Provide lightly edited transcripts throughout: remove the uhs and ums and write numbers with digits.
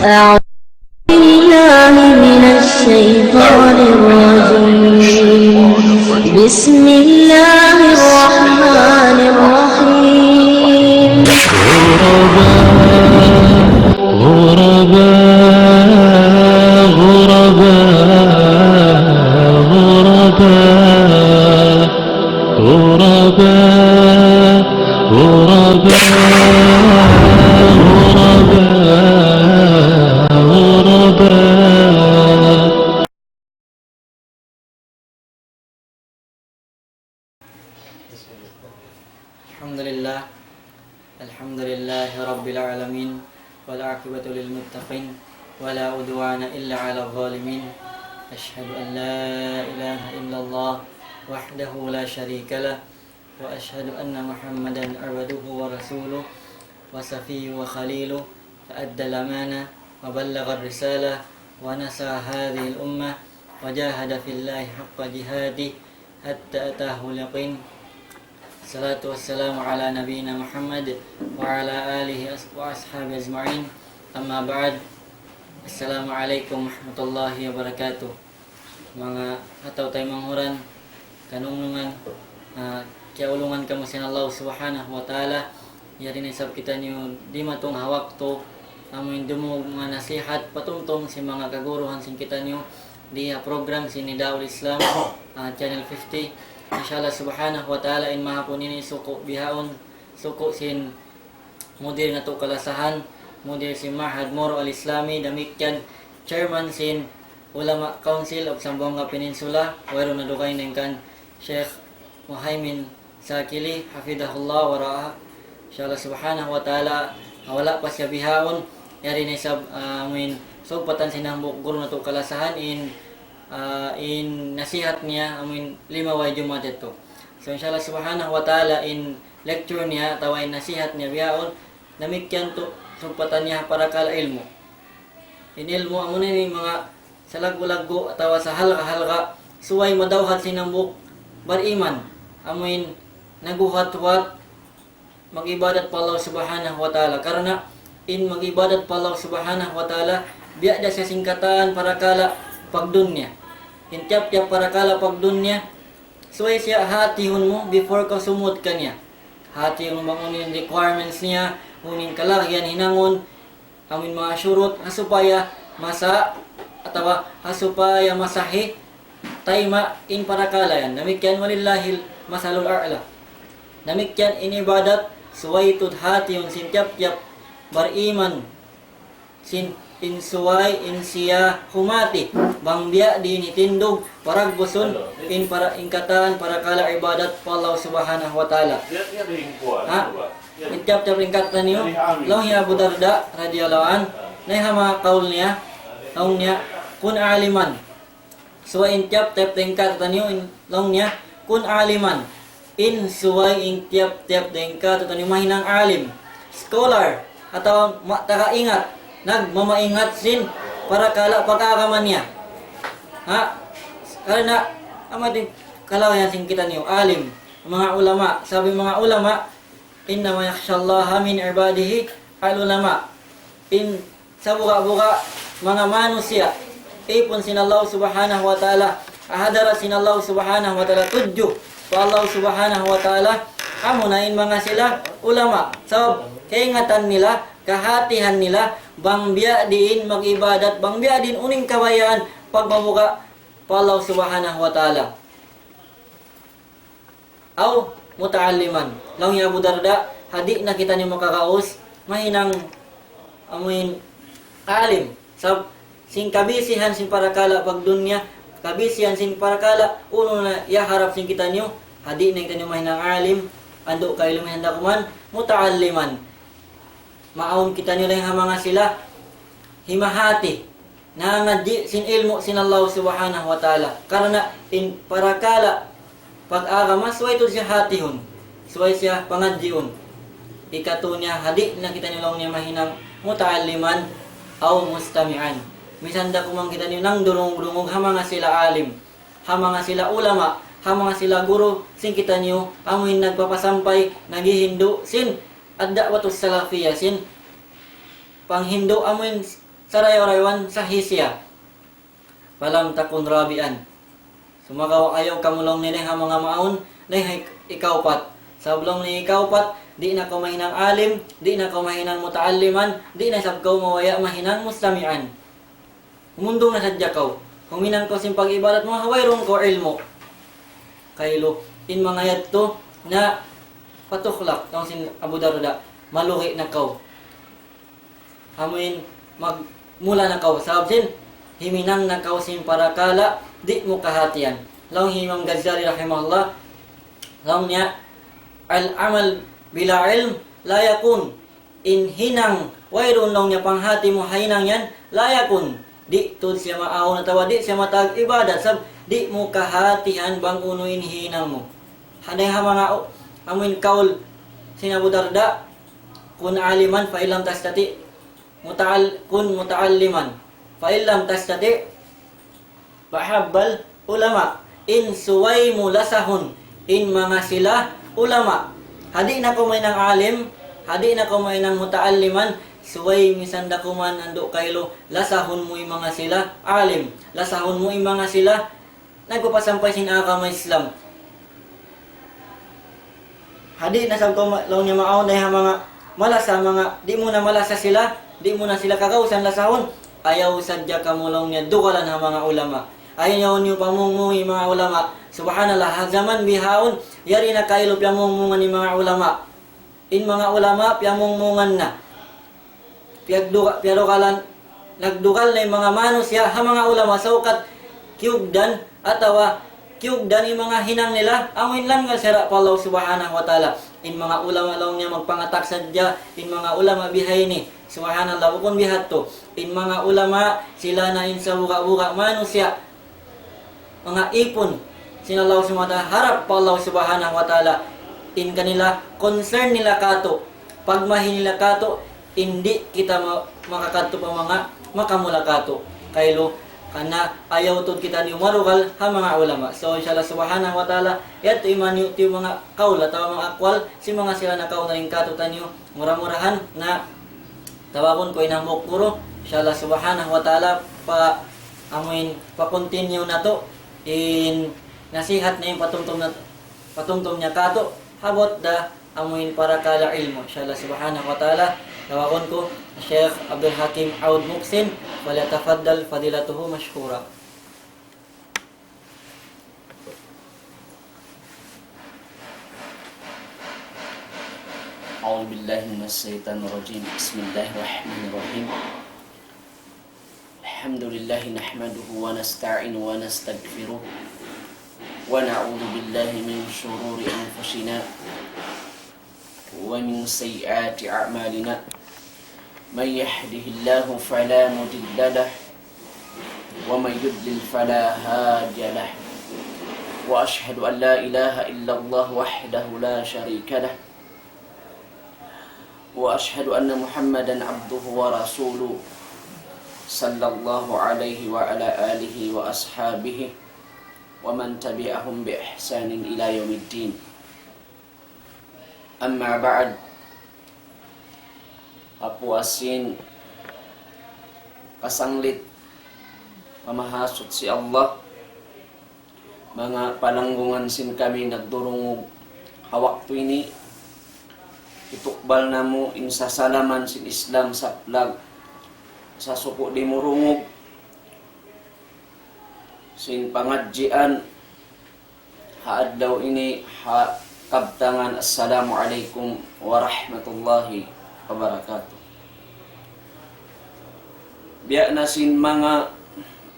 أعوذ بالله من الشيطان الرجيم بسم الله الرحمن الرحيم الحمد لله رب العالمين والعاقبة للمتقين ولا عدوان إلا على الظالمين أشهد أن لا إله إلا الله وحده لا شريك له وأشهد أن محمدا عبده ورسوله وصفيه وخليله فأدى الأمانة وبلغ الرسالة ونصح هذه الأمة وجاهد في الله حق جهاده حتى أتاه اليقين. Salatu wassalamu ala nabiyina Muhammad wa ala alihi wa ashabi ajma'in. Amma ba'd. Assalamualaikum warahmatullahi wabarakatuh. Mga ataw tayo manghuran kanungan kiaulungan kamu sin Allah subhanahu wa ta'ala. Yari na isab kita niyo di matong hawak to amin dumog mga nasihat patumtong si mga kaguruhan sin kita niyo di program sin Nidaul Islam channel 50. Insyaallah subhanahu wa ta'ala in mahapon ini suko bihaon suko sin mudir nga to kalasahan mudir si Mahad Moro al-Islami damikyan chairman sin Ulama Council of Zamboanga Peninsula waro na dugay nengkan Sheikh Muhaimin Sakili hafidahullah wa ra'ah. Insyaallah subhanahu wa ta'ala wala pa siya bihaon yari ni sab amin sugpatan sinang guru na to kalasahan in nasihat niya amin 5 way Jumat ito. So inshallah subhanahu wa ta'ala in lecture niya tawa in nasihat niya biyaon namikyan to sugpatan niya para kala ilmu. In ilmu amo ni mga salago-lago tawa sa halga-halga suway madawhat sinambuk bariman amin naguhat-wat magibadat pa Allah subhanahu wa ta'ala karena in magibadat pa Allah subhanahu wa ta'ala biya da sa singkatan para kala pagdunya. In tiap-tiap para kala pagdunya suway siya hatihon mo before ka sumud kanya. Hatihon mo bangunin requirements niya, unin kalahyan hinangon amin mga syurut hasupaya masa atawa hasupaya masahi tayma in para kala yan. Namikyan walillahil masalul a'la. Namikyan in ibadat suway tud hatihon sin tiap-tiap bariman sin in suway in siya humati bangbiya din itindog parag buson in para ingkatan para kala ibadat pa Allah subhanahu wa ta'ala. In chapter ingkatan niyo law ya Abu Darda radhiyallahu an nay hama kaul niya law niya kun aliman suway in chapter ingkatan niyo in law niya kun aliman in suway in tiap-tiap ingkatan niyo mahinang alim scholar atau matakaingat nagmamaingat sin para kala pag-aagaman niya. Karena amating kalawayan sin kita niyo alim mga ulama sabi mga ulama inna ma yakhshallaha min ibadihi al ulama in sa buka-buka mga manusia ipon sin Allah subhanahu wa ta'ala ahadara sin Allah subhanahu wa ta'ala tudyo pa Allah subhanahu wa ta'ala amo na in mga sila ulama so kaingatan nila kahatihan nila bangbiya din mag-ibadat bangbiya din uning kabayaan pagbabuka pa Allah subhanahu wa ta'ala aw mutaalliman law ya Abu Darda hadi na kita ni makakaos mahinang amuin alim sab sing kabisihan sin para kala pagdunya kabisihan sin para kala uno na ya harap sin kita niyo hadi na kita niyo mahinang alim ando kay lumihan dakuman mutaalliman maawon kita nila yung mga sila himahati na ngadji sin ilmu sin Allah subhanahu wa ta'ala karena in parakala pag-agama suway to siya hatihon suway siya pangadjiun ikatunya hadi na kita nila niya mahinang mutaalliman aw mustami'an misanda kumang kita nila nang durong-durong hamanga sila alim hamanga sila ulama hamanga sila guru sin kita niyo amoy nagpapasampay nagihindo sin ad-da'watus salafiyah sin panghindo amoy sarayo-raywan sa hisya. Falam takun rabian. Sumagaw ayaw kamulong nila ha mga maon, nay ikaw pat. Sablong ni ikaw pat, di na ko mahinang alim, di na ko mahinang mutaalliman, di na sabkaw mawaya mahinang muslamian. Mundong na sadya kaw. Huminang ko sim pag-ibadat mo, hawayron ko ilmo. Kaylo, in mga yadto na patuklak, kung sin Abu Darda, maluhi na kaw. Hamuin, magmula na kaw. Sabsin, himinang na kaw sim parakala, di mo kahatian. Laong Imam Ghazali rahimahullah, laong niya, al-amal bila ilm, layakun. In hinang, wayron lang niya panghati mo, hainang yan, layakun. Di tud siya maaw na tawa, di siya matag ibadat. Sab, di mo kahatian bang unuin hinang mo. Haday ha mga amin kaul sin Abu Darda, kun aliman fa ilam tastati, kun mutaalliman fa ilam tastati, fahabbal ulama in suway mulasahun, in mga sila ulama. Hadi na ko may nang alim, hadi na ko may nang mutaalliman, suway misanda ko man ando kaylo, lasahon mo yung mga sila alim, lasahon mo yung mga sila nagpapasampay sin agama Islam. Hadi na sab ko law niya maaw na mga malasa, mga di mo na malasa sila, di mo na sila kakausan lasahon. Ayaw sadya kamulaw niya dukalan ha mga ulama. Ayaw niyo pamumuhi mga ulama. Subhanallah, zaman bihaon yari na kaylo pamumuhan ni mga ulama. In mga ulama pamumuhan na. Piyadukalan nagdukal na yung mga manusya ha mga ulama saukat kiugdan atawa kiugdan yung mga hinang nila, awin lang nga sira pa Allah subhanahu wa ta'ala. In mga ulama lang niya magpangatak sadya, in mga ulama bihay ni, subhanallah, ukon bihat to. In mga ulama, sila na in sa buka-buka manusya, mga ipon, sinalaw subhanahu wa ta'ala, harap pa Allah subhanahu wa ta'ala. In kanila, concern nila kato, pagmahin nila kato, hindi kita makakato pa mga makamula kato. Kaylo, kana ayaw tod kita ni umarugal ha mga ulama. So inshallah subhanahu wa ta'ala yato iman yung mga kaul ataw mga akwal si mga sila na kaul na rin katutan nyo mura-murahan na tawakon ko inang mukpuro. Inshallah subhanahu wa ta'ala pa amuin pa continue na to in nasihat na yung patumtom niya kato habot da amuin para kala ilmo. Inshallah subhanahu wa ta'ala tawakon ko Sheikh Abdul Hakim Aoud Muhsin, falyatafaddal fadilatuhu mashkura. A'udzu billahi minasy syaithanir rajim. Bismillahirrahmanirrahim. Alhamdulillah nahmaduhu wa nasta'inu wa nastaghfiruh wa na'udzu billahi min shururi anfusina wa min sayyiati a'malina. من يهده الله فلا مضل له ومن يضلل فلا هادي له وأشهد أن لا إله إلا الله وحده لا شريك له وأشهد أن محمدا عبده ورسوله صلى الله عليه وعلى آله وأصحابه ومن تبعهم بإحسان إلى يوم الدين. أما بعد, kapuasin, kasanglit, mamahasot si Allah, mga palanggungan sin kami nagdurungog hawak to ini, itukbal na mo insasalaman sin Islam sa plag, sa suko di murungog, sin pangadjian, haadlaw ini, kabtangan, assalamualaikum warahmatullahi wabarakatuh. Biya na sin mga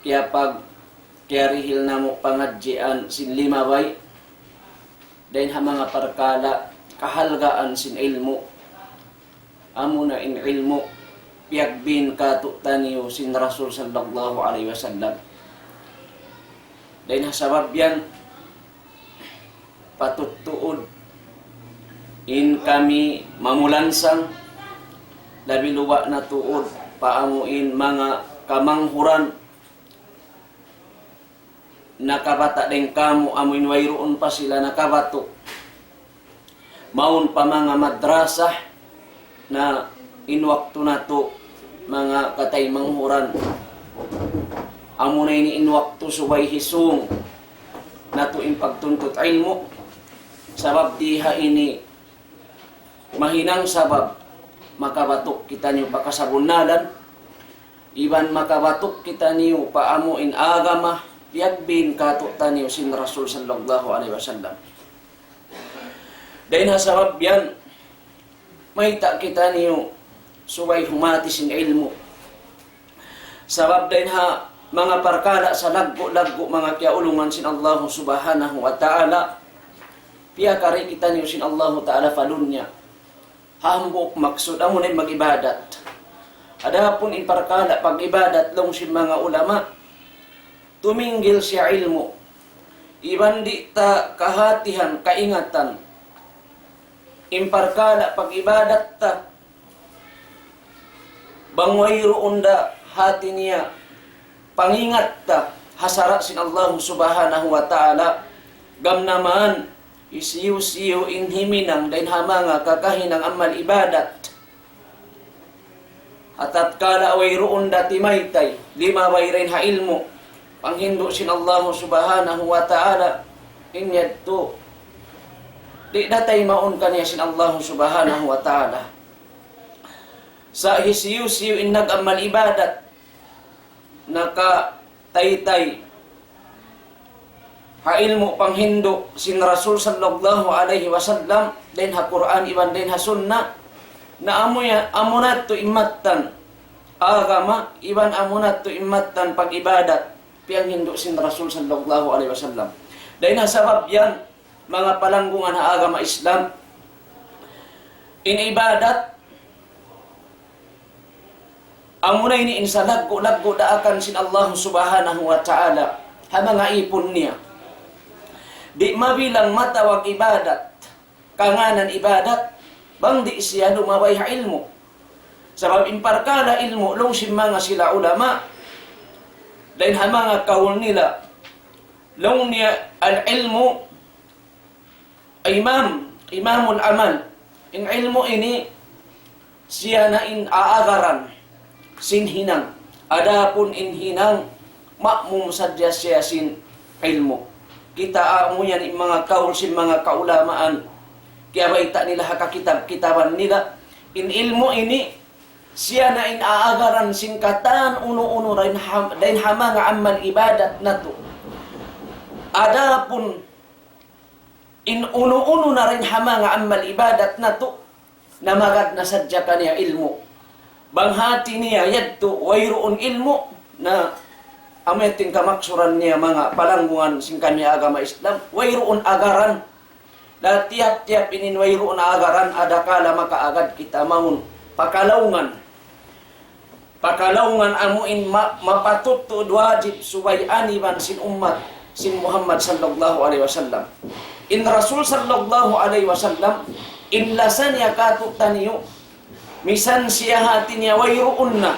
kaya pag kiyarihil na mo pangadjian sin limabay dahil ha mga parkala kahalgaan sin ilmo amo na in ilmo piagbin katutaniyo sin Rasul sallallahu alaihi wasallam dahil ha sabab yan patutuod in kami mamulansang labi luwa na tuod paamuin mga kamanghuran nakabata din kamo amuin wayroon pa sila nakabato maun pa mga madrasah na inwakto na to mga katay manghuran. Amo na ini inwakto subay hisung nato in pagtuntot ilmo. Sabab diha ini mahinang sabab makabatok kita niyo pakasabunadan. Iban makabatok kita niyo paamo in agama piagbin kato taniyo sin Rasul sallallahu alaihi wasallam. Dahil sabab yan may ta kita niyo subay humati sin ilmo. Sabab din ha mga parkala sa laggo-laggo mga kiaulungan sin Allah subhanahu wa ta'ala. Piya kari kita niyo sin Allah ta'ala falunya. Hambok maksud amo na mag-ibadat. Adapun in parkala pag-ibadat long sin mga ulama. Tuminggil siya ilmo. Iban di ta kahatihan, kaingatan. In parkala pag-ibadat ta. Bangwayro unda hati niya. Pangingat ta hasara sin Allah subhanahu wa ta'ala gam naman isiyo-siyo inhiminang dahin hamanga kakahinang amal ibadat atat kala wayroon dati maytay lima wayrain ha ilmo panghindo sin Allah subhanahu wa ta'ala inyad to di datay maun kaniya sin Allah subhanahu wa ta'ala sa isiyo-siyo in nag-amal ibadat naka taytay ha ilmu panghindo sin Rasul sallallahu alaihi wasallam den ha Quran iban den ha sunna na amunat to imatan agama iban amunat to imatan pag-ibadat piang hindo sin Rasul sallallahu alaihi wasallam dahil na sabab yan mga palanggungan ha agama Islam in ibadat amunay ni insa laggo daakan sin Allah subhanahu wa ta'ala ha mga ipon niya. Di mabilang matawag ibadat, kanganan ibadat, bang di siya lumabay ha ilmo. Sabab imparkala ilmo, long sin mga sila ulama, dahil ha mga kahul nila, long niya al-ilmo, imamul amal. In ilmo ini, siya na in aagaran, sinhinang adapun inhinang makmum sadya siya sin ilmo kita amo yan yung mga kaul sin mga kaulamaan kaya ba ita nila hakakitab-kitaban nila in ilmo ini siya na in aagaran sin katan uno-uno dahin hama nga amal ibadat na to adapun in uno-uno na rin hama nga amal ibadat na to namagad na sadya kaniya ilmo banghati niya yadto wayroon ilmo na ameting kamaksuran niya mga palanggungan sing kanya agama Islam wayroon agaran da tiap-tiap inin wayroon agaran adakala makaagad kita maun pakalaungan amuin mapatutod wajib subay aniban sin ummat sin Muhammad sallallahu alaihi wasallam in Rasul sallallahu alaihi wasallam in lasan ya katutan niyo misan siya hati niya wayroon na.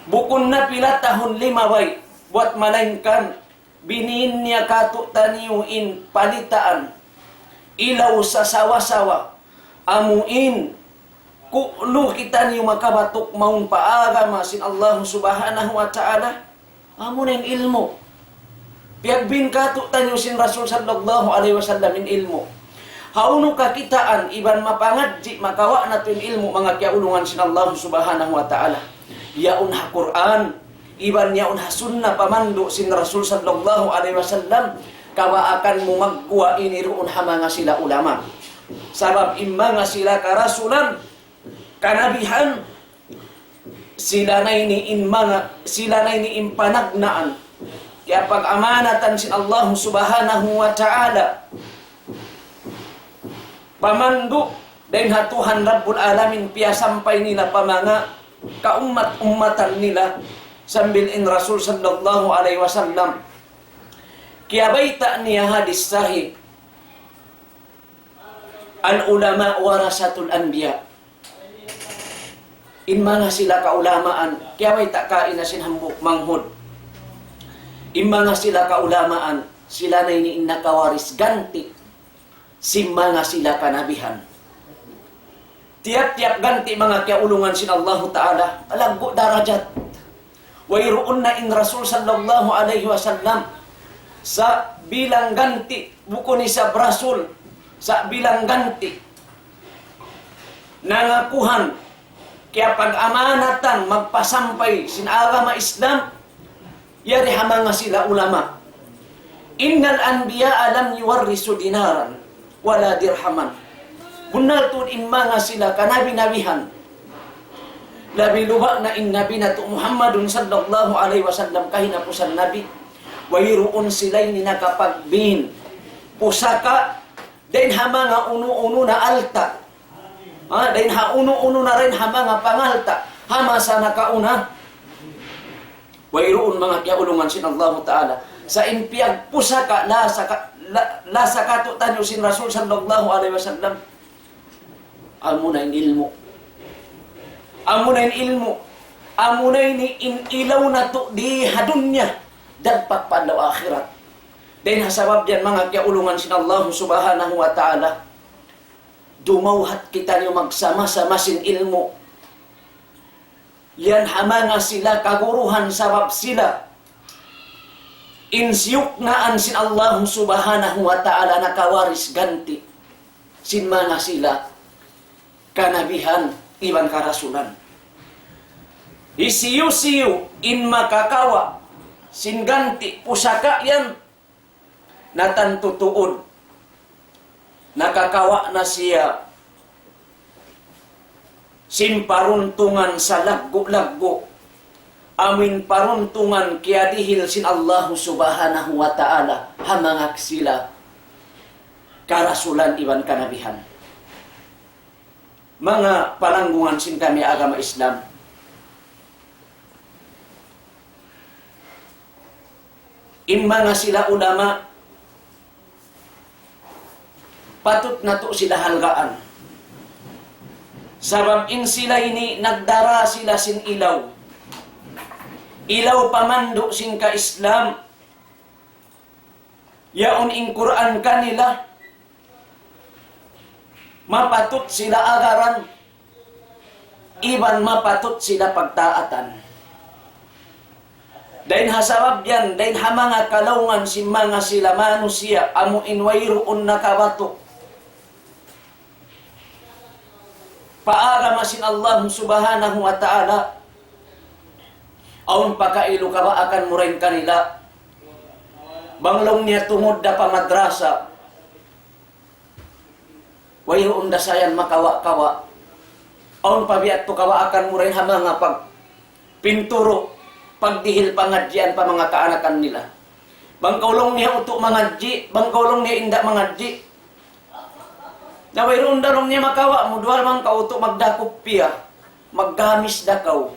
Bukun na pila tahun 5 way. Buat malainkan. Biniin niya kato taniyo in palitaan. Ilaw sa sawa-sawa. Amuin. Kuklo kita niyo makabatok maun paagama sin Allah subhanahu wa ta'ala. Amunin ilmo. Piagbin kato taniyo sin Rasul sallallahu alaihi wasallam in ilmo. Hauno kakitaan, iban mapangadji, makawa natin ilmu, mga kiaulungan sin Allah subhanahu wa ta'ala. Yaun ha Quran, iban yaun ha sunnah pamando sin Rasul sallallahu alaihi wasallam, kawa akan mo magkuha iniroon ha mga sila ulama. Sabab imma nga sila karasulan, kanabihan, sila na ini impanagnaan. Kaya pag-amanatan sin Allah subhanahu wa ta'ala, pamando dahil hatuhan Rabbul Alamin piya sampay nila pa mga kaummat-ummatan nila sambil in Rasul sallallahu alaihi wasallam kaya baita niya hadis sahih al ulama warasatul anbiya in mga sila kaulamaan kaya baita kain na sinhambuk manghod in mga sila kaulamaan sila na iniin nakawaris ganti simma nga sila kanabihan. tiap-tiap ganti mga kiaulungan sin Allah Ta'ala, alaggo darajat. Wayroon na in Rasul sallallahu alaihi wasallam, sa bilang ganti, buko ni sa Rasul, sa bilang ganti, nangakuhan, kaya pag-amanatan, magpasampay, sin agama Islam, yari hamanga sila ulama. Innal anbiya alam yuwarrisu dinaran, wala dirhaman. Bunal tun imanga sila kanabi-nabihan. Labi luba na in nabi na to Muhammadun sallallahu alaihi wasallam kahinapusan nabi. Wayroon sila'y ninakapagbin. Pusaka, din hamanga uno-uno na alta. Din ha uno-uno na rin hamanga pangalta. Hama sa nakauna. Wayroon mga kiaulungan sin Allah Ta'ala. Sa impiyag pusaka, la sa katutan sin Rasul sallallahu alaihi wasallam. Amo na ilmu. Amo na ilmu. Amo na ilaw na to di hadunya. Dagpak padaw akhirat. Dahil hasabab diyan mga kiaulungan sin Allah subhanahu wa ta'ala. Dumawhat kita niyo magsama-sama sin ilmu. Yan hamanga sila kaguruhan sabab sila. Insyuk naan sin Allah subhanahu wa ta'ala nakawaris ganti. Sin mga sila kanabihan iban karasulan. Isiyu-siyu in makakawa sin ganti pusaka yan natantutuod. Nakakawa na siya sin paruntungan sa laggo-laggo. Amin paruntungan kaya dihil sin Allah subhanahu wa ta'ala hamangak sila karasulan iban kanabihan. Mga palanggungan sin kami agama Islam. Imma nga sila ulama, patut na to sila halgaan. Sabab in sila ini nagdara sila sin ilaw. Ilaw pamando sin ka Islam. Yaon in Quran kanila. Mapatut sila agaran, iban mapatut sila pagtaatan. Dahil hasabab yan, dahil hamanga kalaungan si mga sila manusia, amo inwayroon na kabato. Paara masin Allah subhanahu wa ta'ala, aun pakailo ka ba akan murain kanila, banglong niya tungod da pamadrasa, wayroon da sayan makawa-kawa. Aun pabiat to kawa akan murain hamanga pag pinturo, pagdihil pangadjian pa mga kaanakan nila. Bangkaulong niya uto mangadji, bangkaulong niya inda mangadji. Na wayroon darong niya makawa, mudual mang kauto magdakop piya, maggamis dakaw.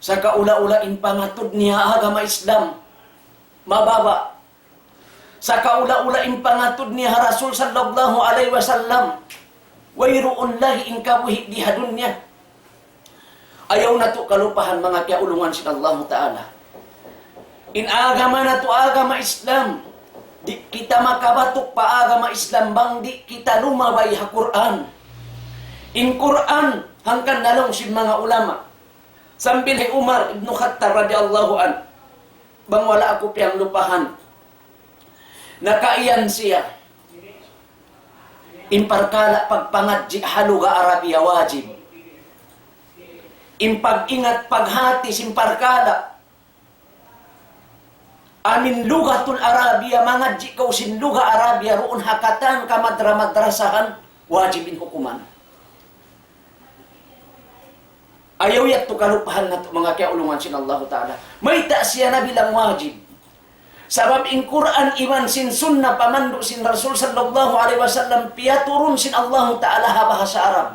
Sa kaula-ula in pangatod niya agama Islam, mababa. Sa kaula-ula in pangatod niya Rasul sallallahu alaihi wasallam, wayroon lahi in kabuhi di hadunya. Ayaw na to kalupahan mga kiaulungan sin Allah Ta'ala. In agama na to agama Islam, di kita makabatok pa agama Islam bang di kita lumabay ha Quran. In Quran, hangkan nalong sin mga ulama. Sambil kay Umar ibn Khattab radiyallahu an, bang wala ako piyang lupahan. Nakaiyan siya. Imparkala pagpangadji haluga Arabia wajib. Impag-ingat paghati simparkala. Amin lugatul Arabia mangadji kaw sin luga Arabia roon hakatan ka madrasahan wajibin hukuman. Ayaw yak to kalupahan na to mga kiaulungan sin Allah Ta'ala. May ta siya na bilang wajib. Sabab in Quran iman sin sunnah pamando sin Rasul sallallahu alaihi wasallam piaturun sin Allah Ta'ala ha bahasa Arab.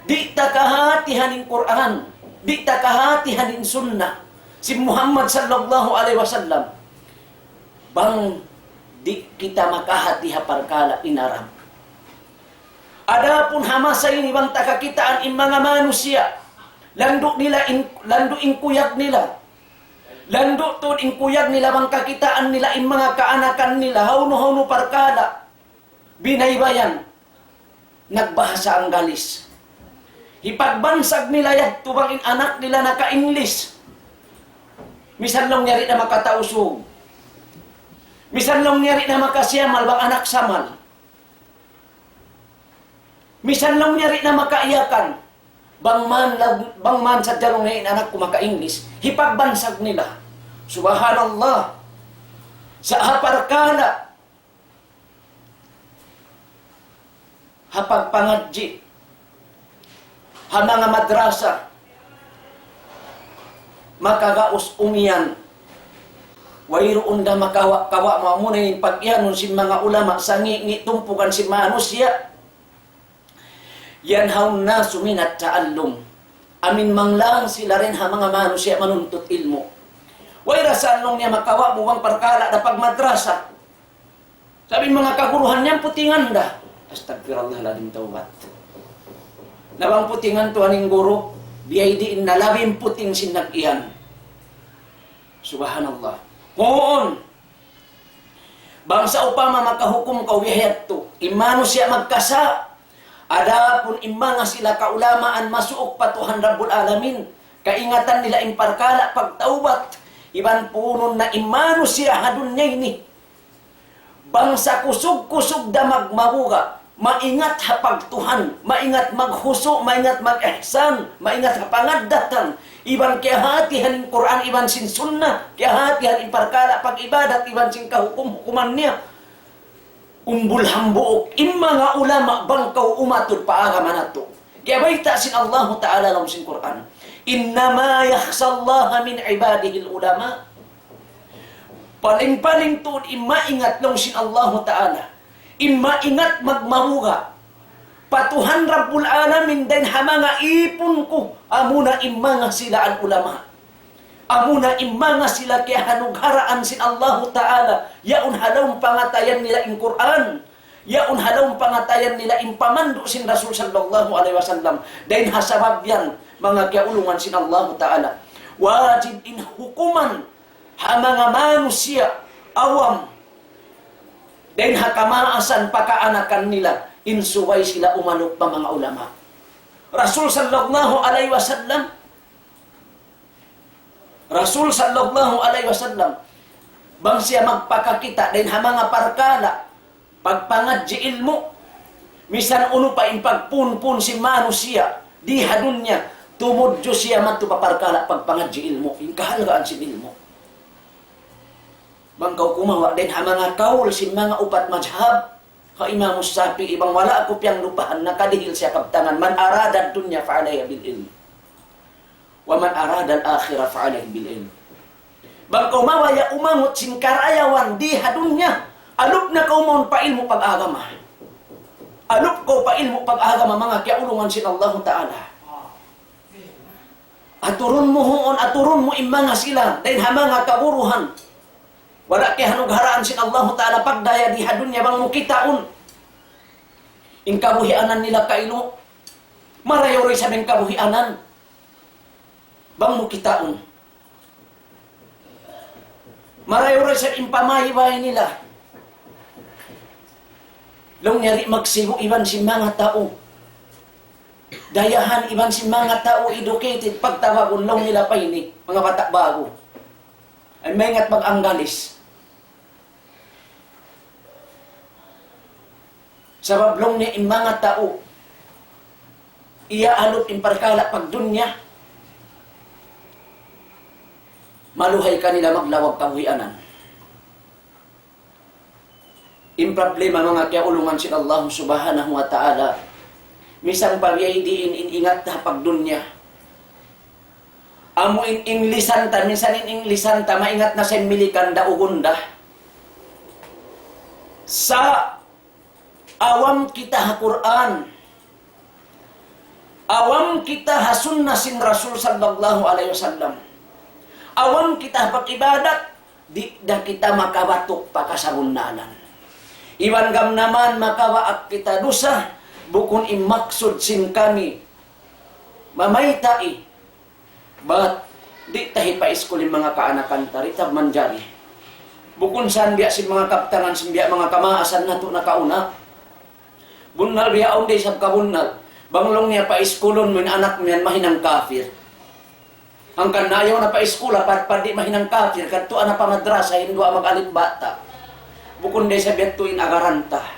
Di ta kahatihan in Quran, di ta kahatihan in sunnah si Muhammad sallallahu alaihi wasallam. Bang di kita makahati ha parkala in Arab. Adapun hamasa ini bang takakitaan in mga manusia, lando in kuyag nila. Lando to in kuyag nila bang kakitaan nila in mga kaanakan nila hauno parkala binaybayan. nagbahasa ang galis. Ipagbansag nila yan, tubangin anak nila naka-English. Misan lang nyari na makatausog. Misan lang nyari na makasiyamal, bang anak samal. Misan lang nyari na makaiyakan. Bang man sa dalong ngayon anak ko maka-English. Hipagbansag nila. Subhanallah. Sa haparkala. Hapagpangadji. Ha mga madrasa. Makagaus umiyan. Wairoon da makawa muna yung pag-iyanon si mga ulama sa ngi tumpukan si manusia. Yan haun na suminat ta'allum. Amin manglang sila rin ha mga manusia manuntut ilmo. Waira saan nung niya makawa buwang parkala na pagmadrasa. Sabi mga kaguruhan niyan putingan da. Astagfirullah ladim tawbat. Nabang putingan to aning guru. Biyay diin na labing puting sinag-iyan. Subhanallah. Ngoon. Bangsa upama makahukum ka wihayat to. Imano siya magkasa. Adapun imanga sila kaulamaan masuok patuhan Rabbul Alamin. Kaingatan nila imparkala pagtaubat. Iban punon na imano siya hadun niya ini. Bangsa kusog-kusog da magmabuga. Maingat hapagtuhan. Maingat maghuso. Maingat mag-ihsan. Maingat hapangadatan. Iban kaya hatihan yung Quran. Iban sin sunnah. Kaya hatihan imparkala pag-ibadat. Iban sin kahukum-hukuman niya. Umbul hambuok, imma nga ulama bangkaw umatod paagaman nato. Kaya baita sin Allah Ta'ala lang sin Quran. Innama yakhsallaha min ibadihi ulama. Paling-paling tuod, imma ingat lang sin Allah Ta'ala. Imma ingat magmamuga. Patuhan Rabbul Alamin din hamanga ipon ko. Amuna imma nga sila ang ulama. Amuna imma nga sila kaya hanugharaan sin Allah Ta'ala. Yaun halawang pangatayan nila in Quran. Yaun halawang pangatayan nila in pamando sin Rasul sallallahu alaihi wasallam. Dahil hasabab yan, mga kiaulungan sin Allah Ta'ala. Wajib in hukuman ha mga manusia awam. Dahil hakamaasan pakaanakan nila insuway sila umanok pa mga ulama. Rasul sallallahu alaihi wasallam Rasul sallallahu alaihi wasallam bang siya magpakakita din ha mga parkala pagpangadji ilmo misan uno pa impagpunpun si manusia di hadun niya tumudyo siya magtupaparkala pagpangadji ilmo ingkahalagaan si ilmo bang kau kumawa din ha mga kaul si mga upat mazhab ka Imam Syafi'i ibang wala ako piyang lupahan nakadihil siya kaptangan man arada dunya fa'alaya bil ilm wa man arada al-akhirah fa'alayhi bil ilm. Bang kau mawaya umangot sin karayawan di hadunya. Alup na kau maun pa ilmu pag-agama. Alup kau pa ilmu pag-agama mga kiaulungan sin Allah Ta'ala. Aturun mo huon, aturun mo imanga sila. Dahil hamanga kaburuhan. Wala kaya hanugharaan sin Allah Ta'ala pagdaya di hadunya bang mukitaon. In kabuhianan nila kailo. Marayoray sa ng kabuhianan. Bang mo kitaon. Marayoray sa impamahibahay nila. Long nyari magsibo iban si mga tao. Dayahan iban si mga tao educated pagtawagon long nila pa ini. Mga bata bago. Ay may ngat mag-anggalis. Sa bablong ni mga tao. Iya alot imparkala pagdunya. Maluhay kanila maglawag kabuhianan. In problema mga kiaulungan sin Allah Subhanahu wa Ta'ala. Misang paryay diin ingat na pagdunya. Amo in Inglesan ta, minsan in Inglesan ta, maingat na sa milikan da ugunda. Sa awam kita ha Quran. Awam kita ha sunnah sin Rasul sallallahu alaihi wasallam. Awang kita pag-ibadat, di na kita makabatok pa kasabunanan. Iwan gam naman makawaak kita dosa, bukun imaksud sin kami. Mamaytai. But, di tahi pa iskulin mga kaanakan tarita manjari. Bukun saan biya sin mga kaptangan, sin biya mga kamaasan na to na kauna. Bunal biya day sab kabunal. Banglong niya pa iskulon mo anak niyan mahinang kafir. Ang kanayaw na pa iskula padi mahinang kafir kadto ana pa madrasa hindo mag-alit bata. Bukon day sa betuin agaranta.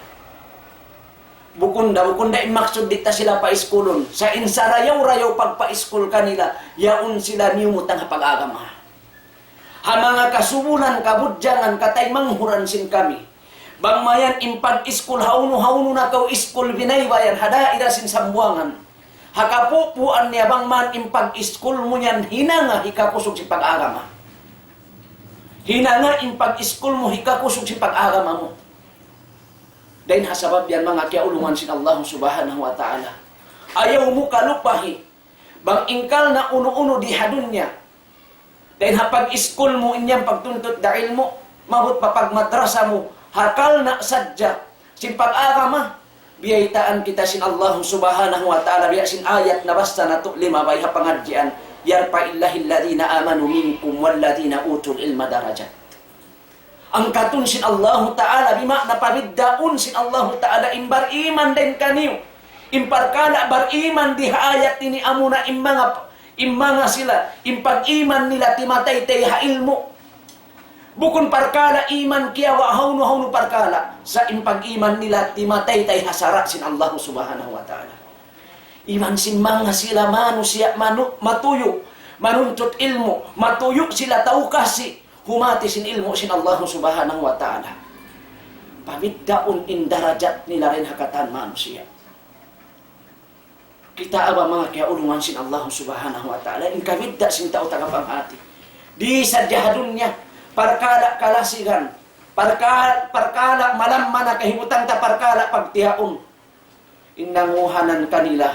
Bukon da imaksud dita sila pa iskulon. Sa insarayaw-rayaw pagpa-iskul kanila, yaon sila niumutang pag-agama. Ha mga kasubulan, kabudyangan, katay manghuran sin kami. Bangmayan impag iskul hauno na kaw iskul binaybayan hada ida sin sambuangan. Hakapupuan niya bangman impag iskul mo niyan hinanga hikakusog si pag-agama. Hinanga impag iskul mo hikakusog si pag-agama mo. Dahil hasabab yan mga kiaulungan sin Allah subhanahu wa ta'ala. Ayaw mo kalupahi. Bang ingkal na uno-uno di hadun niya. Dahil hapag iskul mo inyang pagtuntot dahil mo, mabot pa pag madrasa mo, hakal na sadya. Sin pag-agama, biyaitaan kita sin Allah subhanahu wa ta'ala, biya sin ayat na basta na to, 5 bay hapangadjian, yarpa illahil ladina amanu minkum walladina utul ilma darajat. Ang katun sin Allah Ta'ala, bima napabiddaun sin Allah Ta'ala, imbar iman din kaniyo. Imparkala bar iman di hayat ini amuna imanga sila. Impag iman nila timatay tay ha ilmo. Bukun parkala iman kiyawa hauno parkala. Sa impag iman nila timatay tay hasara sin Allah Subhanahu wa Ta'ala. Iman sin mga sila manusia matuyo. Manuntut ilmo. Matuyo sila tau kasi. Humati sin ilmu sin Allah subhanahu wa ta'ala. Pamiddaun in darajat nila rin hakatan manusia. Kita aba mga kiaulungan sin Allah subhanahu wa ta'ala. In kamidda sin tao tagapanghati. Di sadyahadun niya. Parkala kalasigan. Parkala malamman na kahimutang ta parkala pagtihaon. Innanguhanan kanila.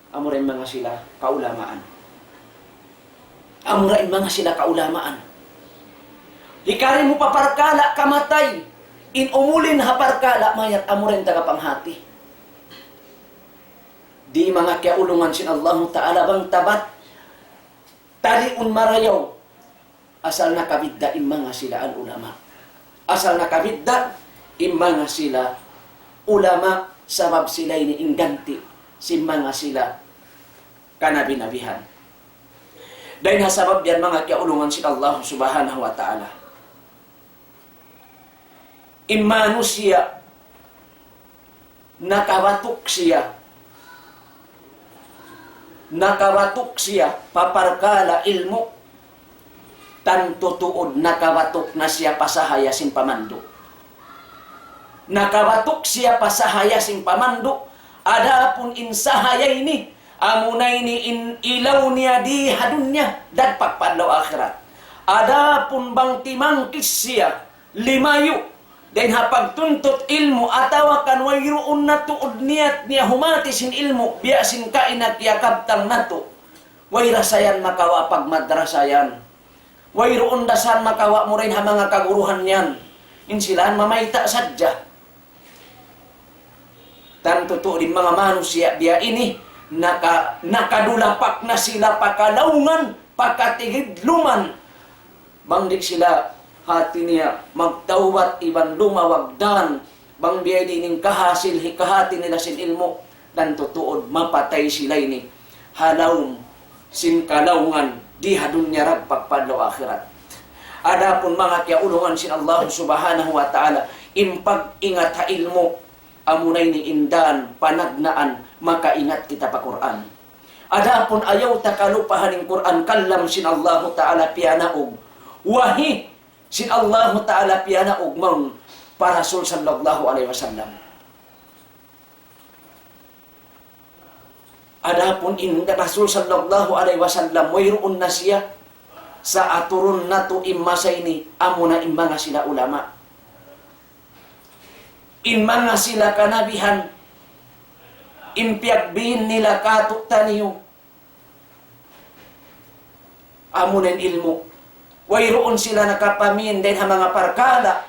Amurin mga sila kaulamaan. Amurin mga sila kaulamaan. Hikari mo paparkala, kamatay. In umulin haparkala, mayat amurin tagapanghati. Di mga kiaulungan sin Allah Ta'ala bang tabat. Taliun marayaw. Asal nakabidda imanga sila ang ulama. Asal nakabidda imanga sila ulama sabab sila ini ingganti. Simanga sila kanabinabihan. Dahil nasabab yan mga kiaulungan sin Allah Subhanahu wa Ta'ala. Imano siya, nakawatok siya, paparkala ilmo, tantutuod nakawatok na siya pasahaya sin pamando. Nakawatok siya pasahaya sin pamando, adapun insahaya ini, amunay ni ilaw niya di hadun niya, dadpak padlaw akhirat. Adapun bang timangkis siya, limayo, dahil hapagtuntot ilmu, atawakan wayroon na tuod niyat niya humati sin ilmu, biyasin kainat yakabtang nato. Wayrasayan makawa pag madrasayan. Wayroon dasan makawa mo rin ha mga kaguruhan yan. Insilaan mamayta sadya. Tanto to din mga manusia biya ini, nakadulapak na sila pakalaungan, pakatigidluman. Bangdik sila, hati niya magtawat iban lumawagdan bang biya dining kahasil hikahati nila sin ilmo dan tutuod mapatay sila ini halawm sin kalaungan di hadun niya ragpagpadlaw akhirat. Adapun mga kiaulungan sin Allah subhanahu wa ta'ala impag ingat ha ilmo amunay ni indan panagnaan makaingat kita pa Quran. Adapun ayaw takalupahaning Quran kallam sin Allah ta'ala piyanaog wahi sin Allah Ta'ala piyana ugmang para Rasul sallallahu alaihi wasallam. Adapun in Rasul sallallahu alaihi wasallam mayroon na siya sa aturun nato imasa ini amuna imbanga sila ulama. Imbanga sila kanabihan impiagbihin nila katutaniyo amunan ilmu. Wayroon sila nakapamin din ha mga parkala.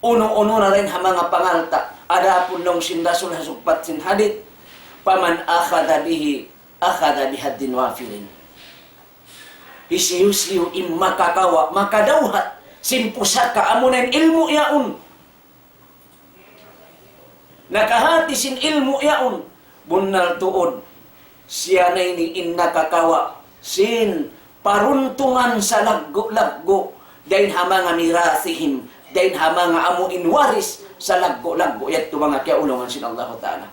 Uno-uno na rin ha mga pangalta. Adapun nung sindasul hasukpat sin hadit. Paman akhada bihi, akhada bihadin wafirin. Isiyu-siyu im makakawa, makadawhat. Simpusaka amunan ilmu yaun. nakahati sin ilmu yaon, bunal tuod, siya na ini innakakawa, sin paruntungan sa laggo-laggo, dahin hamanga mirasihim, dahin hamanga amo inwaris sa laggo-laggo, yat mga kiaulungan sin Allah Ta'ala.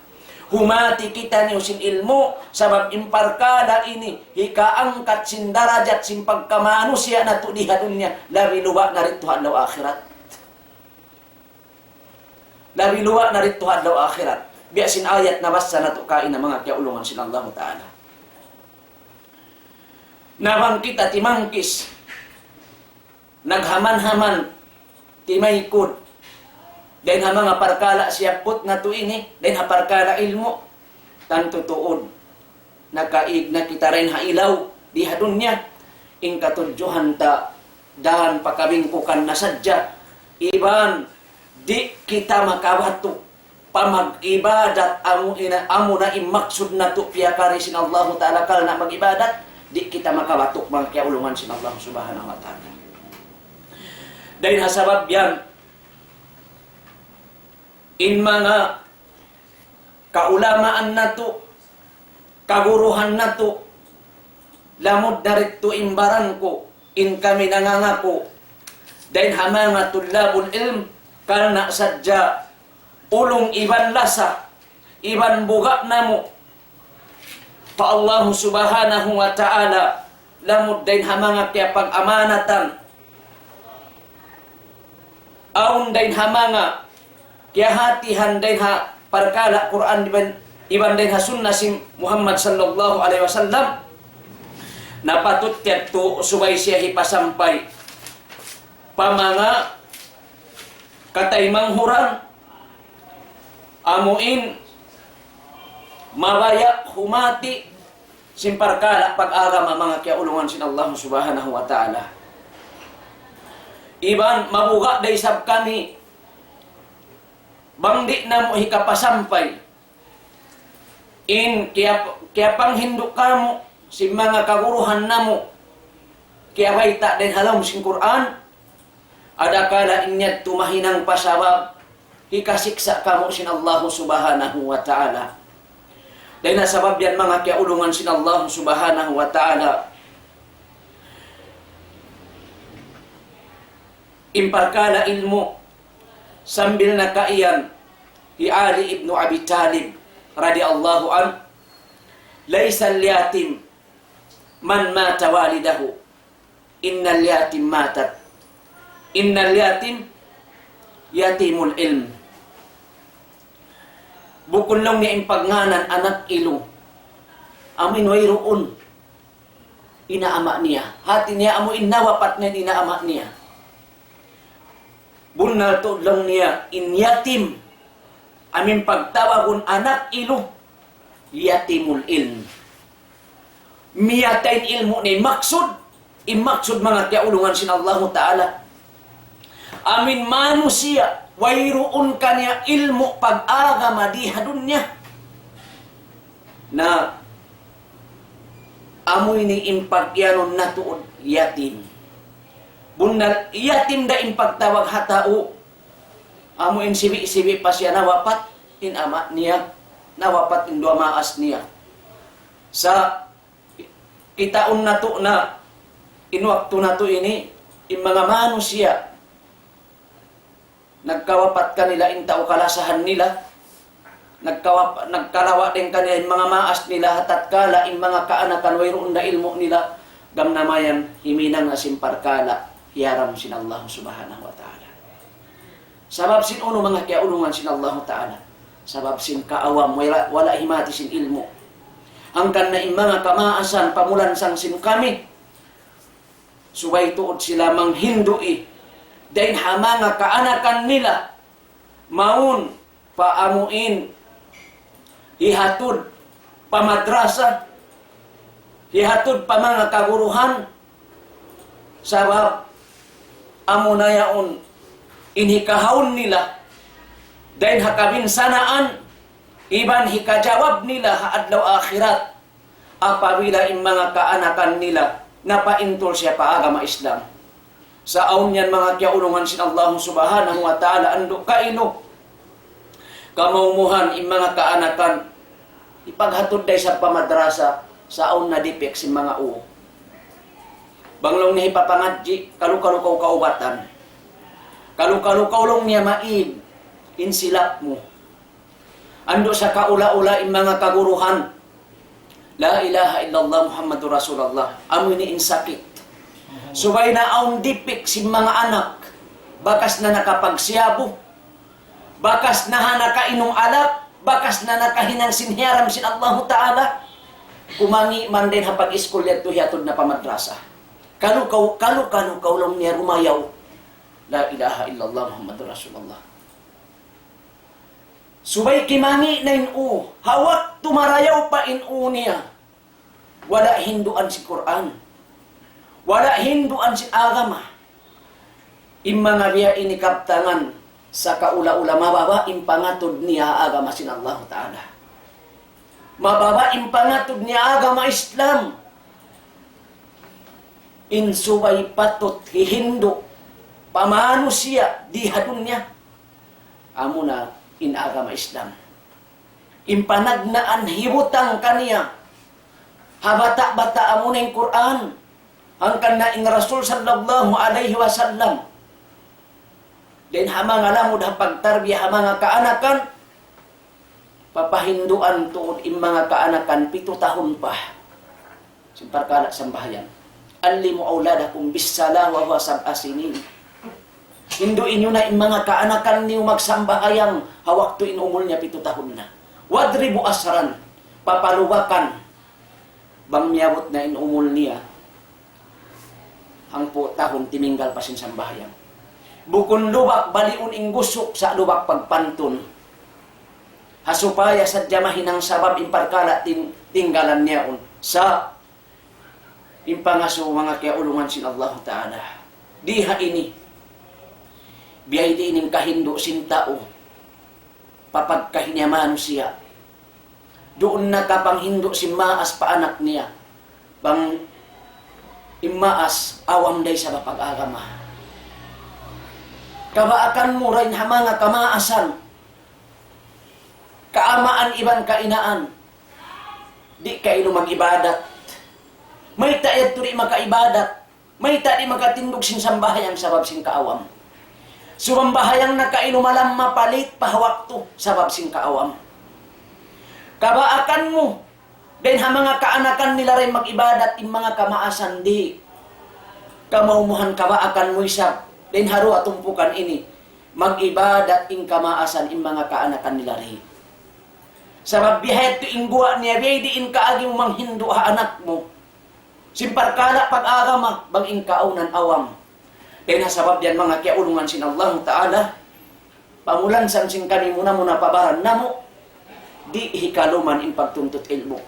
Humati kita niyo sin ilmu, sabab imparkada ini, hikaangkat sin darajat, sin pagkamanusya na to diha dunya, labi luwa na rito hadlaw akhirat. Labi luwa na rito hadlaw akhirat. Biya sin ayat na basa na to kain na mga kiaulungan sin Allah Ta'ala. Nawang kita timangkis, naghaman-haman, timaykod, dahil ha mga parkala siyapot na to ini, dahil ha parkala ilmo, tanto tuod, nakaig na kita rin ha ilaw, di ha dunya, ingkatudyohan ta, dahan pakabingkukan na sadya, iban, di kita makawato, pamag-ibadat, amo na imaksud na to, piyakari sin Allah Ta'ala kal na mag-ibadat, di kita makawatok mga kiaulungan sin Allah Subhanahu wa Ta'ala. Dahil ha sabab yan, in mga kaulamaan na to, kaguruhan na to, lamod na rito imbaran ko, in kami nangangako, dahil hamanga tulabul ilm, kalna sadya, ulong iban lasa, iban buga na mo, pa Allah Subhanahu wa Ta'ala, lamod dahil hamanga kaya pag-amanatan, aun dahil hamanga, kaya hatihan din ha parkala Quran iban din ha sunnah si Muhammad sallallahu alaihi wasallam napatut tiyak to subay siya hipasampay pamanga katay manghuran amuin mabaya humati simparkala pag-agama mga kiaulungan sin Allah Subhanahu wa Ta'ala. Iban mabuga day sab kami bangdi na mo hikapasampay in kaya panghinduk kamo si mga kaguruhan na mo kaya baita din halaw sin Quran ada kala inyat tumahinang pasabab hikasiksa kamo sin Allah Subhanahu wa Ta'ala. Dahil na sabab yan mga kiaulungan sin Allah Subhanahu wa Ta'ala imparkala ilmu sambil nakaiyan hi Ali ibn Abi Talib radhiyallahu an laisa al-yatim man mata walidahu innal yatim matat innal yatim yatimul ilm bukun lang niya impagnganan anak ilo amin wayroon inaama niya hati niya amo inawapat na inaama niya bunal to lang niya in yatim amin pagtawagon anak ilo yatimul ilm miyatain ilmu ni maksud imaksud mga kiaulungan sin Allah Ta'ala amin manusia wayroon kanya ilmu pag-agama di dunya na amoy ni impagyanon na tuod yatim bunal yatim da impagtawag hatao amo in sibi-sibi pa siya nawapat in ama niya nawapat in dua maas niya sa kitaon na to na inwakto na to ini in mga manusia nagkawapat kanila in tao kalasahan nila nagkalawa din kanila in mga maas nila hatat kala in mga kaanakan wayroon na ilmo nila gamnamayan himinang na simparkala hiyaram sin Allah Subhanahu wa Ta'ala. Sabab sin uno mga kiaulungan sin Allah Ta'ala. Sabab sin kaawam, wala himati sin ilmo. Hangkan na mga kamaasan, pamulan sang sin kami. Subay tuod sila manghindui. Dahil hamanga kaanakan nila, maun, paamuin, hihatod, pamadrasa, hihatod pa mga kaguruhan, sabab, amo na yaon inhikahawon nila dahil hakabinsanaan iban hikajawab nila haadlaw akhirat apabila in mga kaanakan nila napaintol siya paagama Islam sa aun yan mga kiaulungan sin Allah Subhanahu wa Ta'ala ando kaino Kamumuhan in mga kaanakan, ipaghatod day sa pamadrasa, saon na dipik si mga uo. Banglong niya ipapangadji, kalukalukaw kaubatan. Kalukalukaw long niya maid, insilap mo. Ando sa kaula-ula in mga kaguruhan, La ilaha illallah Muhammadur Rasulullah, amoy ni insakit. Subay na aong dipik si mga anak, bakas na nakapagsiyabo, bakas na nakainom alak, bakas na nakahinang sinhiyaram sin Allah Ta'ala, kumangi man din hapag-iskul yato hiatod na pamadrasa. Kalukaw lang niya rumayaw, La ilaha illallah Muhammadur Rasulullah. Subay kimangi na inu, hawak tumarayaw pa inu niya. Wala hinduan si Quran. Wala hinduan si agama. Imanga biya inikaptangan sa kaula-ula mababa impangatod niya agama sin Allah Ta'ala. Mababa impangatod niya agama Islam. Insubay patot hihindo pamano siya dihadun niya. Amo na in agama Islam. Impanagnaan hibutang kaniya. Habata-bata amo na yung Quran. Hangkan na in Rasul sallallahu alaihi wasallam. Den hamang alamod hapagtarbiya mga kaanakan. Papahinduan tuod in mga kaanakan 7 tahun pa. Simparkala sambahayan. Allimu auladakum bis-salah wa huwa sab'a sinin. Hinduin nyo na yung mga kaanakan niyo magsambahayang hawak to inumul niya 7 tahun na. Wadribu asran, papaluwakan, bang miyabot na inumul niya, ang po tahon tininggal pa sin sambahayang. Bukun lubak, baliun ing gusok sa lubak pagpantun. Hasupaya sa jamahin ng sabab imparkala tinggalan niya sa impangaso mga kiaulungan sin Allah Ta'ala. Diha ini, biyay di ining kahindo sin tao, papagkahinyamano siya. Doon na kapanghindo si maas pa anak niya, bang imaas awam day sa mapag-agama. Kabaakan mo rin hamanga kamaasan, kaamaan iban kainaan, di kayo mag-ibadat. May tayo turi makaibadat, may tayo makatindog sin sambahayang sabab sin kaawam. Sumambahayang nakainumalam mapalit pahawak to sabab sin kaawam. Kabaakan mo, den ha mga kaanakan nila rin mag-ibadat in mga kamaasan di. Kamaumuhan kabaakan mo isap, den haro atumpukan ini, mag-ibadat in kamaasan in mga kaanakan nila rin. Sabab bihayat to ingguwa niya, biyay di in kaaging manghindo ha anak mo. Simparkala pag-agama, bang in kaunan awam. Kaya sabab yan mga kiaulungan sin Allah Ta'ala, pamulansan sin kani muna pabaran namo, di hikaluman in pagtuntut ilmo.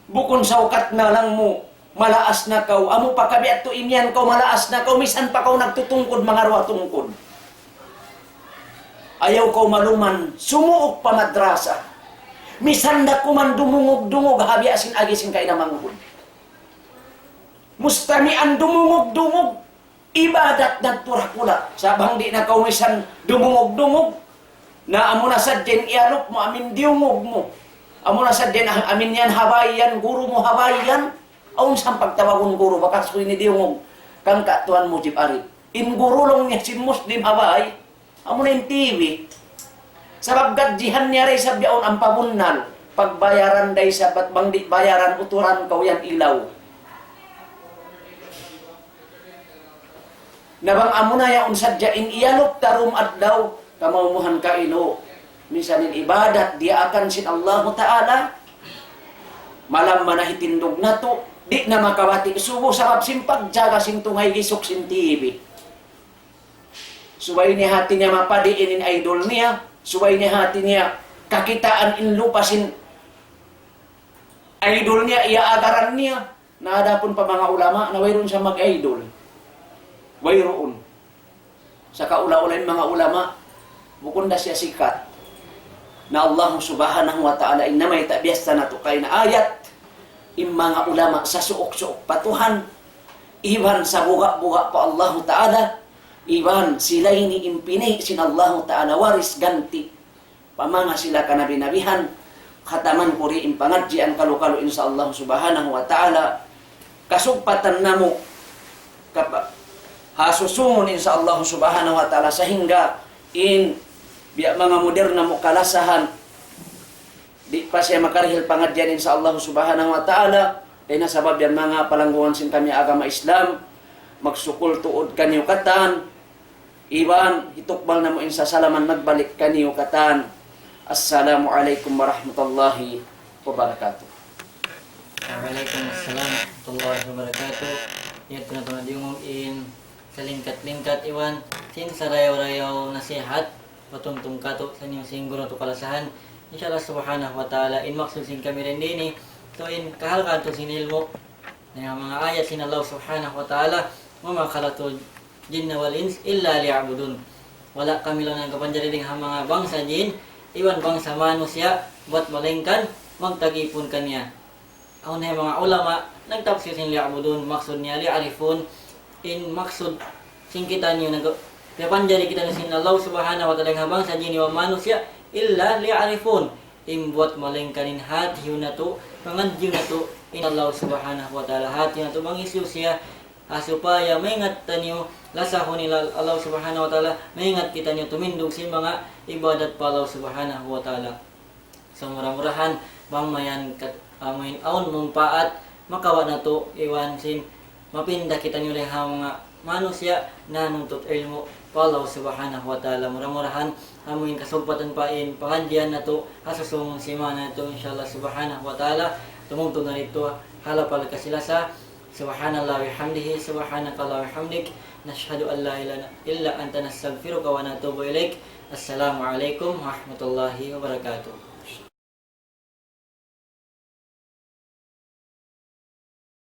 Bukon sa ukat na lang mo, malaas na kaw, amo pakabiat to imyan kaw, malaas na kaw, misan pa kaw nagtutungkod mga ruwa tungkod. Ayaw kaw maluman, sumuok pa madrasa. Misan na kuman dumungog-dungog, habi asin agisin kayo na manghud. Mustamian dumungog-dungog, ibadat nagturakula. Sabang di na kaumisan dumungog-dungog, na amo na sa din ialok mo, amin diungog mo. Amo na sa din, amin yan habayan, guru mo habayan. Aun sang pagtawagon guru, bakas ko ini diungog. Kang katuan mo jib arip. In guru long niya si Muslim habay, amo na yung TV. Sabab gadjihan niya rin sa biyaon ang pamunan. Pagbayaran day sa batbang di bayaran, uturan kaw yan ilaw. Nabang amo na yaon sadya in iyalok tarum adlaw kamaumuhan ka ino. Misanin ibadat dia akan sin Allah Ta'ala. Malam manahitindog na to, di na makawati subo sabab simpag jaga sin tungay gisok sin TV. Subay ni hati niya mapadiin in idol niya, subay ni hati niya kakitaan in lupa sin idol niya, iaagaran niya. Naadapon pa mga ulama na wayron siya mag-idol. Wayroon. Sa kaula-ulain mga ulama, bukod na siya sikat, na Allah subhanahu wa ta'ala inamay tabiasta na to kay na ayat, yung mga ulama sa suok-suok patuhan, iban sa buga-buga pa Allah ta'ala, iban sila ini impinay sin Allah ta'ala waris ganti. pamanga sila kanabinabihan, khataman kuri impangadji ang kalu-kalu insya Allah subhanahu wa ta'ala, kasugpatan namo hasusungon insya Allah subhanahu wa ta'ala, sehingga in biya mga moderna mo kalasahan di pa siya makarihil pangadyan insya Allah subhanahu wa ta'ala. Dahil nasabab yan mga palangguan sin kami agama Islam, magsukul tuod kaniyo katan, iwan hitukbal na mo insa salaman nagbalik kaniyo katan. Assalamualaikum warahmatullahi wabarakatuh. Waalaikumsalam warahmatullahi wabarakatuh. Yan tunatuna yung in sa lingkat-lingkat iwan sin sarayaw-rayaw nasihat patungtung kato sa inyong singguro to kalasahan. Inshallah subhanahu wa ta'ala in maksusin kami rin din so in kahalkan to sinilmo na mga ayat sin Allah subhanahu wa ta'ala, wa ma khalaqtul jinna wal ins illa liya'budun. Wala kami lang nagkapanjariling ha mga bangsa jin iwan bangsa manusia buat malengkan magtagipon kanya. Ang mga ulama nagtafsir sin liya'budun, maksud niya li'arifun, in maksud sin kita niyo nagkapanjari kita sin Allah subhanahu wa ta'ala ha bangsa jin wa manusia illa li'arifun, imbuat malengkanin hati yun na to, pangadyo na to, in Allah subhanahu wa ta'ala, hati na to, mangisyo siya, supaya maingat tanyo, lasahon nila Allah subhanahu wa ta'ala, maingat kita nyo, tumindog si mga ibadat pa Allah subhanahu wa ta'ala. So murah-murahan, bangmayan amoin aon mumpaat, makawa na to, iwan sin, mapinda kita nyo rin mga manusia na nuntut ilmu pa Allah subhanahu wa ta'ala. Murah-murahan, amoin kasugpatan pa in pangadyan na to, hasusumong simana na to, inshallah subhanahu wa ta'ala. Tumungtong na rito, halapal ka sila sa subhanallah wa hamdihi, subhanakallah wa hamdik, nashhadu an la ilaha illa anta nastaghfiruka wa natubu ilaik. Assalamualaikum warahmatullahi wabarakatuh.